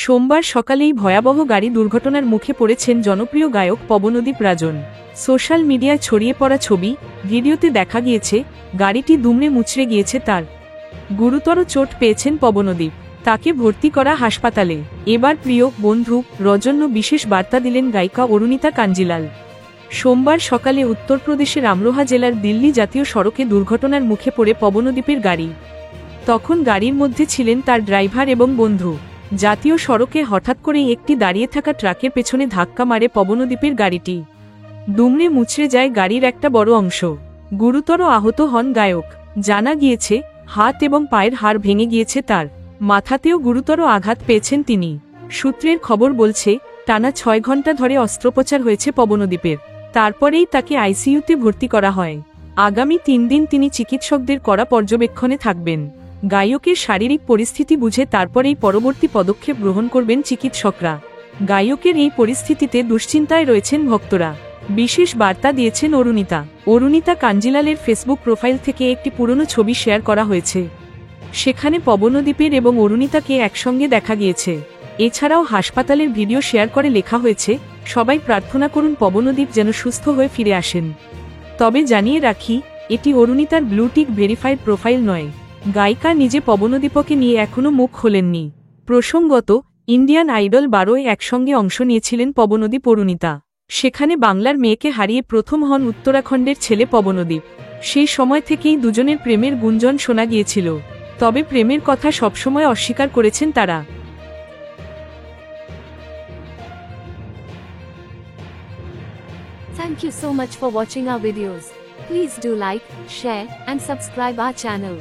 সোমবার সকালেই ভয়াবহ গাড়ি দুর্ঘটনার মুখে পড়েছেন জনপ্রিয় গায়ক পবনদীপ রাজন। সোশ্যাল মিডিয়ায় ছড়িয়ে পড়া ছবি, ভিডিওতে দেখা গিয়েছে গাড়িটি দুমড়ে মুচড়ে গিয়েছে তার। গুরুতর চোট পেয়েছেন পবনদীপ, তাকে ভর্তি করা হাসপাতালে। এবার প্রিয় বন্ধু রজন্য বিশেষ বার্তা দিলেন গায়িকা অরুণিতা কাঞ্জিলাল। সোমবার সকালে উত্তরপ্রদেশের আমরোহা জেলার দিল্লি জাতীয় সড়কে দুর্ঘটনার মুখে পড়ে পবনদীপের গাড়ি। তখন গাড়ির মধ্যে ছিলেন তার ড্রাইভার এবং বন্ধু। জাতীয় সড়কে হঠাৎ করেই একটি দাঁড়িয়ে থাকা ট্রাকের পেছনে ধাক্কা মারে পবনদীপের গাড়িটি। দুমড়ে মুচড়ে যায় গাড়ির একটা বড় অংশ। গুরুতর আহত হন গায়ক। জানা গিয়েছে হাত এবং পায়ের হাড় ভেঙে গিয়েছে তার। মাথাতেও গুরুতর আঘাত পেয়েছেন তিনি। সূত্রের খবর বলছে টানা 6 ঘন্টা ধরে অস্ত্রোপচার হয়েছে পবনদীপের। তারপরেই তাকে আইসিইউতে ভর্তি করা হয়। আগামী 3 দিন তিনি চিকিৎসকদের কড়া পর্যবেক্ষণে থাকবেন। গায়কের শারীরিক পরিস্থিতি বুঝে তারপরেই পরবর্তী পদক্ষেপ গ্রহণ করবেন চিকিৎসকরা। গায়কের এই পরিস্থিতিতে দুশ্চিন্তায় রয়েছেন ভক্তরা। বিশেষ বার্তা দিয়েছেন অরুণিতা কাঞ্জিলালের ফেসবুক প্রোফাইল থেকে একটি পুরনো ছবি শেয়ার করা হয়েছে। সেখানে পবনদীপের এবং অরুণিতাকে একসঙ্গে দেখা গিয়েছে। এছাড়াও হাসপাতালের ভিডিও শেয়ার করে লেখা হয়েছে, সবাই প্রার্থনা করুন পবনদীপ যেন সুস্থ হয়ে ফিরে আসেন। তবে জানিয়ে রাখি, এটি অরুণিতার ব্লুটিক ভেরিফাইড প্রোফাইল নয়। গায়িকা নিজে পবনদীপকে নিয়ে এখনও মুখ খোলেননি। প্রসঙ্গত, ইন্ডিয়ান আইডল 12-এ একসঙ্গে অংশ নিয়েছিলেন পবনদীপ অরুণিতা। সেখানে বাংলার মেয়েকে হারিয়ে প্রথম হন উত্তরাখণ্ডের ছেলে পবনদীপ। সেই সময় থেকেই দুজনের প্রেমের গুঞ্জন শোনা গিয়েছিল। তবে প্রেমের কথা সবসময় অস্বীকার করেছেন তারা। Thank you so much for watching our videos. Please do like, share, and subscribe our channel.